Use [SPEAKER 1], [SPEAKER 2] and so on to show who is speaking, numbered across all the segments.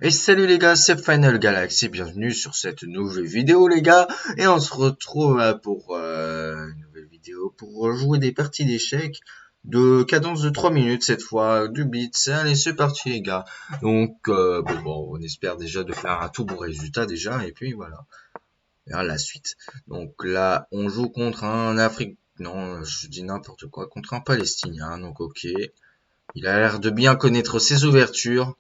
[SPEAKER 1] Et salut les gars, c'est Final Galaxy, bienvenue sur cette nouvelle vidéo les gars. Et on se retrouve pour une nouvelle vidéo pour jouer des parties d'échecs de cadence de 3 minutes cette fois, du beat. Allez, c'est parti les gars. Donc on espère déjà de faire un tout bon résultat déjà, et puis voilà, vers la suite. Donc là, on joue contre un Afrique... Non, je dis n'importe quoi, contre un Palestinien, donc ok. Il a l'air de bien connaître ses ouvertures.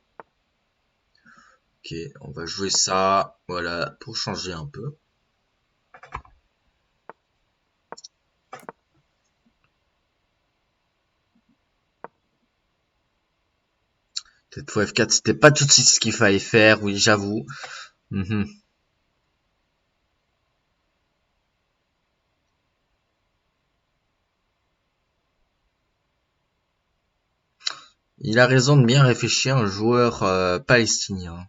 [SPEAKER 1] Ok, on va jouer ça, voilà, pour changer un peu. Peut-être fois F4, c'était pas tout de suite ce qu'il fallait faire, oui, j'avoue. Il a raison de bien réfléchir, un joueur palestinien.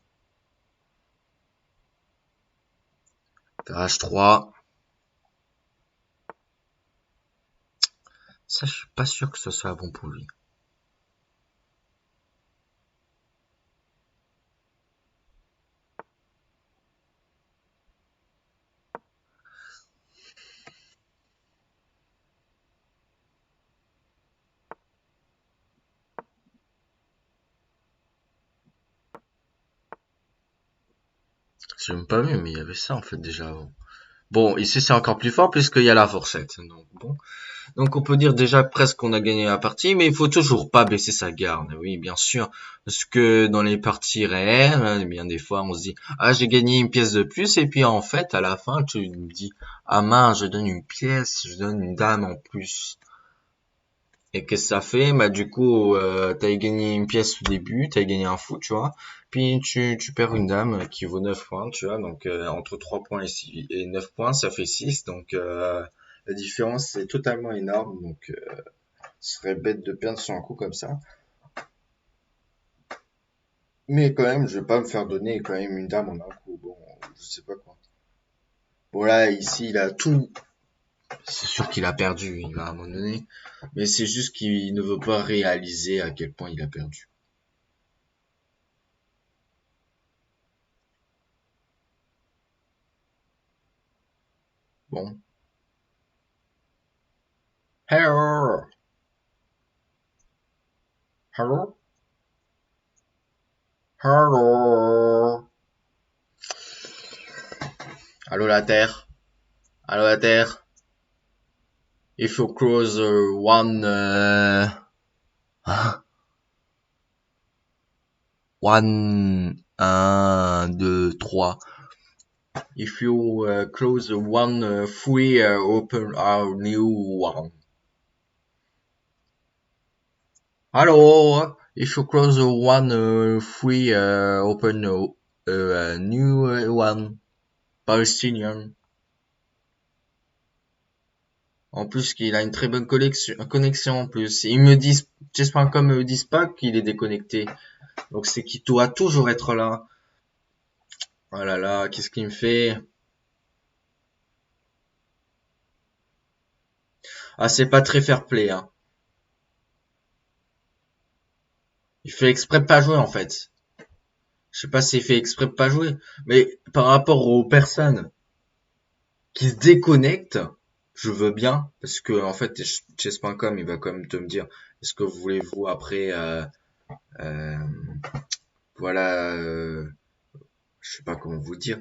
[SPEAKER 1] H3. Ça, je suis pas sûr que ce soit bon pour lui. J'ai même pas vu, mais il y avait ça en fait déjà avant. Bon, ici c'est encore plus fort puisqu'il y a la fourchette. Donc bon. Donc on peut dire déjà presque qu'on a gagné la partie, mais il faut toujours pas baisser sa garde. Oui, bien sûr. Parce que dans les parties réelles, eh bien des fois on se dit ah j'ai gagné une pièce de plus et puis en fait à la fin tu me dis ah mince je donne une pièce, je donne une dame en plus. Et qu'est-ce que ça fait? Bah du coup t'as gagné une pièce au début, t'as gagné un fou, tu vois. Puis tu perds une dame qui vaut 9 points, tu vois. Donc entre 3 points et 9 points, ça fait 6. Donc la différence est totalement énorme. Donc ce serait bête de perdre sur un coup comme ça. Mais quand même, je vais pas me faire donner quand même une dame en un coup. Bon, je sais pas quoi. Bon là, ici, il a tout. C'est sûr qu'il a perdu, il va à un moment donné. Mais c'est juste qu'il ne veut pas réaliser à quel point il a perdu. Bon. Hello. Hello. Hello. Allô la Terre. Allô la Terre. If you close one... one... un, deux, trois. If you close one free, open our new one. Hello, if you close one free, open a new one. Palestinian. En plus, qu'il a une très bonne connexion en plus. Ils me disent, chess.com me disent pas qu'il est déconnecté. Donc c'est qu'il doit toujours être là. Oh là là, qu'est-ce qu'il me fait? Ah, c'est pas très fair play, hein. Il fait exprès de pas jouer, en fait. Je sais pas s'il fait exprès de pas jouer. Mais par rapport aux personnes qui se déconnectent, je veux bien. Parce que, en fait, chess.com, il va quand même te me dire, est-ce que vous voulez-vous après, euh, voilà, je sais pas comment vous dire,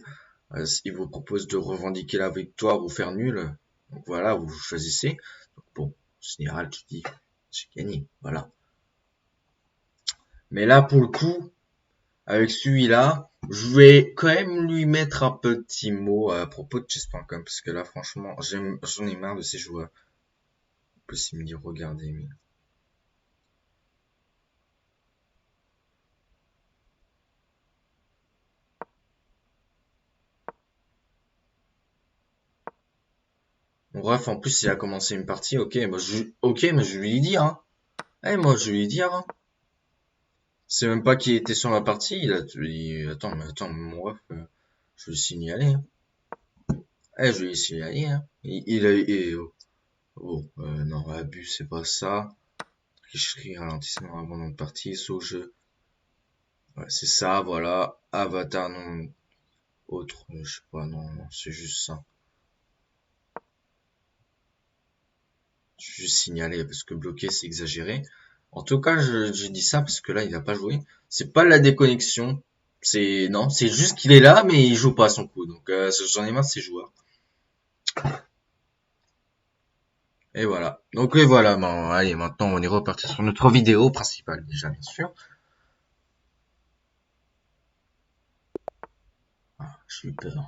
[SPEAKER 1] il vous propose de revendiquer la victoire ou faire nul. Donc voilà, vous choisissez. Donc bon, en général, tu dis, j'ai gagné, voilà. Mais là, pour le coup, avec celui-là, je vais quand même lui mettre un petit mot à propos de chess.com, parce que là, franchement, j'en ai marre de ces joueurs. En plus, il me dit, regardez, mais... Bon, bref, en plus, il a commencé une partie, ok, mais je lui ai dit, hein. Eh, moi, je lui ai dit, hein. C'est même pas qu'il était sur la partie, attends, mais attends, mon ref, je vais le signaler, hein. Eh, je vais le signaler, hein. Non, abus, c'est pas ça. Tricherie, ralentissement, abandon de partie, saut jeu. Ouais, c'est ça, voilà. Avatar, non. Autre, je sais pas, non, non, c'est juste ça. Je vais juste signaler parce que bloqué, c'est exagéré. En tout cas, j'ai dit ça parce que là, il a pas joué. C'est pas la déconnexion. Non, c'est juste qu'il est là, mais il joue pas à son coup. Donc, j'en ai marre de ces joueurs. Et voilà. Donc, et voilà. Bon, allez, maintenant, on est reparti sur notre vidéo principale, déjà, bien sûr. Ah, j'ai eu peur.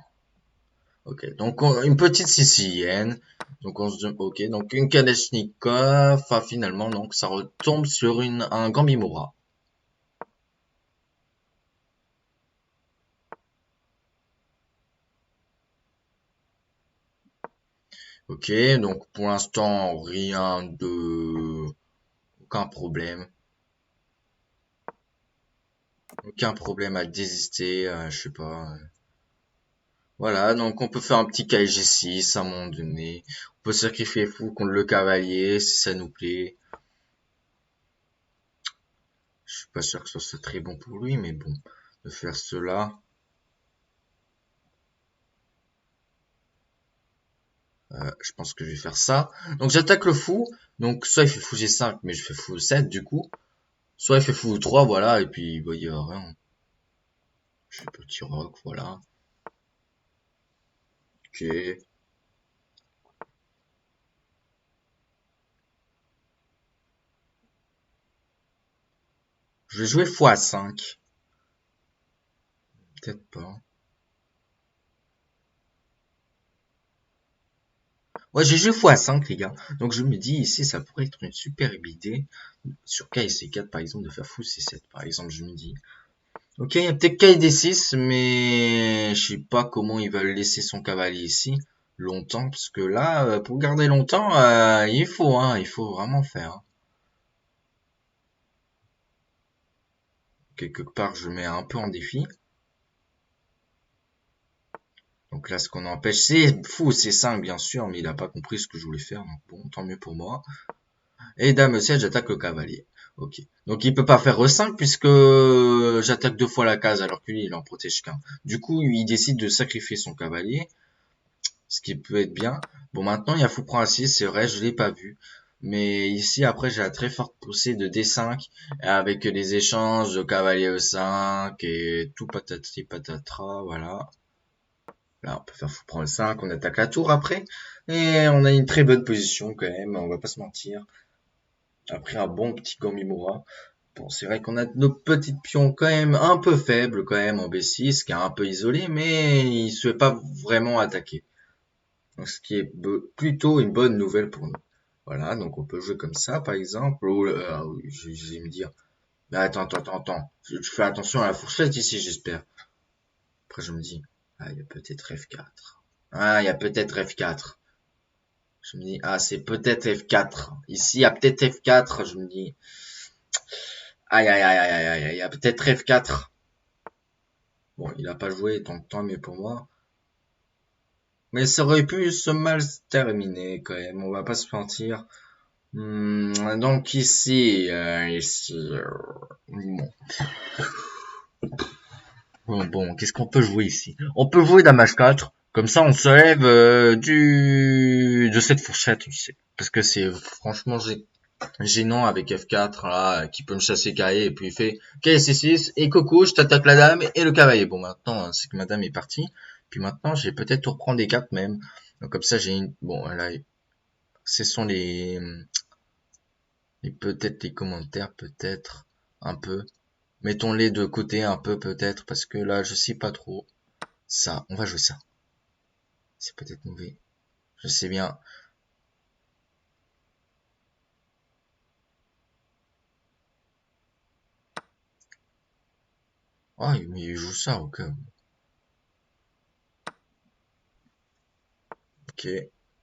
[SPEAKER 1] Ok, donc une petite Sicilienne. Donc on se dit, ok, donc une Kalachnikov. Enfin, finalement, donc ça retombe sur un Gambimura. Ok, donc pour l'instant, rien de... Aucun problème. Aucun problème à désister, je sais pas. Voilà, donc on peut faire un petit KG6 à un moment donné. On peut sacrifier fou contre le cavalier si ça nous plaît. Je suis pas sûr que ce soit très bon pour lui, mais bon, de faire cela. Je pense que je vais faire ça. Donc j'attaque le fou. Donc soit il fait fou G5, mais je fais fou 7 du coup. Soit il fait fou 3, voilà, et puis bah, il y a rien. Je fais petit rock, voilà. Ok. Je vais jouer x5. Peut-être pas. Ouais, j'ai joué x5, les gars. Donc je me dis ici, ça pourrait être une superbe idée. Sur K et C4, par exemple, de faire fou C7, par exemple, je me dis. Ok, il y a peut-être K et D6, mais je sais pas comment il va laisser son cavalier ici longtemps, parce que là, pour garder longtemps, il faut vraiment faire, hein. Quelque part, je mets un peu en défi. Donc là, ce qu'on empêche, c'est fou, c'est 5 bien sûr, mais il a pas compris ce que je voulais faire, donc bon, tant mieux pour moi. Et dame 7, j'attaque le cavalier. Ok. Donc il peut pas faire E5 puisque j'attaque 2 fois la case alors que lui, il en protège qu'un. Du coup, il décide de sacrifier son cavalier, ce qui peut être bien. Bon, maintenant, il y a fou prend A6, c'est vrai, je l'ai pas vu. Mais ici, après, j'ai la très forte poussée de D5 avec les échanges de cavalier E5 et tout patati patatra, voilà. Là, on peut faire fou prendre 5, on attaque la tour après. Et on a une très bonne position quand même, on va pas se mentir. Après un bon petit Gambimura. Bon, c'est vrai qu'on a nos petites pions quand même un peu faibles quand même en B6, qui est un peu isolé, mais il se fait pas vraiment attaquer. Donc, ce qui est plutôt une bonne nouvelle pour nous. Voilà, donc on peut jouer comme ça par exemple. Oh, je vais me dire, mais attends. Je fais attention à la fourchette ici, j'espère. Après je me dis, ah, il y a peut-être F4. Ah, il y a peut-être F4. Je me dis, ah, c'est peut-être F4. Ici, il y a peut-être F4. Je me dis, aïe, il y a peut-être F4. Bon, il a pas joué, donc tant mieux pour moi. Mais ça aurait pu se mal terminer quand même, on va pas se mentir. Donc bon, qu'est-ce qu'on peut jouer ici? On peut jouer dame H4, comme ça on se lève de cette fourchette aussi. Parce que c'est franchement gênant avec F4 là, qui peut me chasser carré et puis il fait ok C6 et coucou, je t'attaque la dame et le cavalier. Bon maintenant c'est que ma dame est partie. Puis maintenant j'ai peut-être tout reprendre des cartes même. Donc comme ça j'ai une bon là ce sont les peut-être les commentaires peut-être un peu. Mettons-les de côté un peu peut-être parce que là je sais pas trop. Ça, on va jouer ça. C'est peut-être mauvais. Je sais bien. Ah, mais il joue ça, ok. Ok.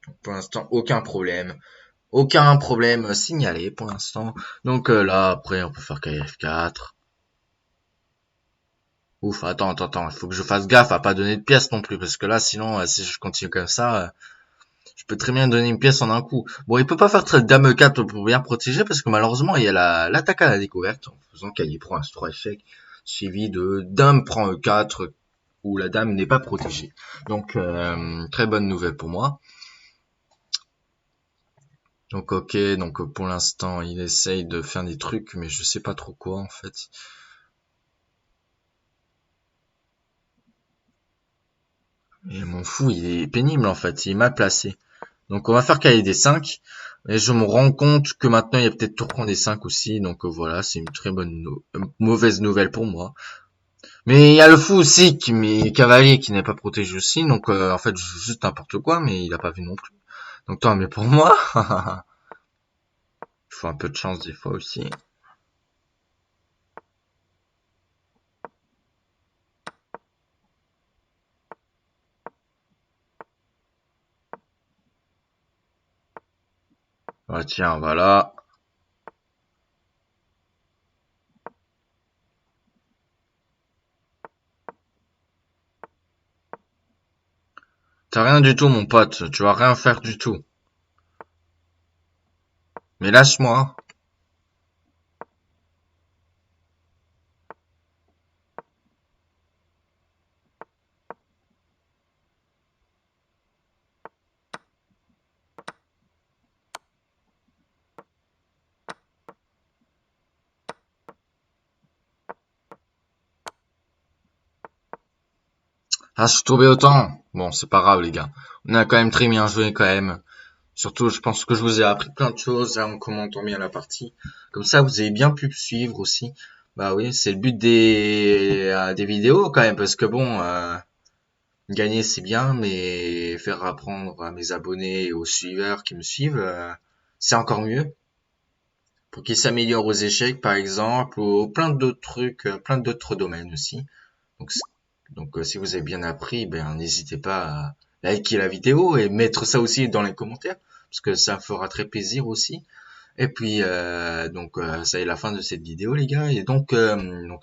[SPEAKER 1] Donc, pour l'instant, aucun problème. Aucun problème signalé pour l'instant. Donc là, après, on peut faire KF4. Ouf, attends. Il faut que je fasse gaffe à pas donner de pièces non plus. Parce que là, sinon, si je continue comme ça, je peux très bien donner une pièce en un coup. Bon, il peut pas faire très dame 4 pour bien protéger. Parce que malheureusement, il y a l'attaque à la découverte. En faisant qu'il prend un 3 échec. suivi de dame prend E4, où la dame n'est pas protégée. Donc, très bonne nouvelle pour moi. Donc, ok, donc pour l'instant, il essaye de faire des trucs, mais je sais pas trop quoi, en fait. Et mon fou, il est pénible, en fait, il est mal placé. Donc, on va faire cahier des 5. Et je me rends compte que maintenant, il y a peut-être tour des 5 aussi. Donc, voilà, c'est une très mauvaise nouvelle pour moi. Mais il y a le fou aussi, cavalier, qui n'est pas protégé aussi. Donc, en fait, je joue juste n'importe quoi, mais il a pas vu non plus. Donc, tant mieux pour moi. Il faut un peu de chance des fois aussi. Ah, tiens, voilà. T'as rien du tout, mon pote. Tu vas rien faire du tout. Mais lâche-moi. Ah, je suis tombé autant. Bon, c'est pas grave, les gars. On a quand même très bien joué, quand même. Surtout, je pense que je vous ai appris plein de choses en commentant bien la partie. Comme ça, vous avez bien pu suivre aussi. Bah oui, c'est le but des vidéos, quand même, parce que bon, gagner, c'est bien, mais faire apprendre à mes abonnés et aux suiveurs qui me suivent, c'est encore mieux. Pour qu'ils s'améliorent aux échecs, par exemple, ou plein d'autres trucs, plein d'autres domaines aussi. Donc, si vous avez bien appris, ben, n'hésitez pas à liker la vidéo et mettre ça aussi dans les commentaires, parce que ça me fera très plaisir aussi. Et puis, ça est la fin de cette vidéo, les gars. Et donc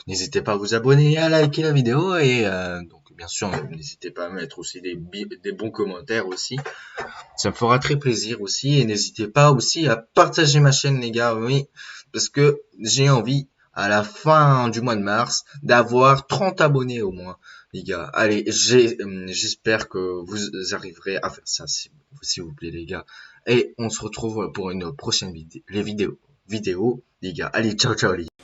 [SPEAKER 1] n'hésitez pas à vous abonner, à liker la vidéo. Et donc, bien sûr, n'hésitez pas à mettre aussi des bons commentaires aussi. Ça me fera très plaisir aussi. Et n'hésitez pas aussi à partager ma chaîne, les gars. Oui, parce que j'ai envie, à la fin du mois de mars, d'avoir 30 abonnés au moins, les gars. Allez, j'espère que vous arriverez à faire ça, s'il vous plaît, les gars. Et on se retrouve pour une prochaine vidéo, les vidéos, les gars. Allez, ciao, ciao, les gars.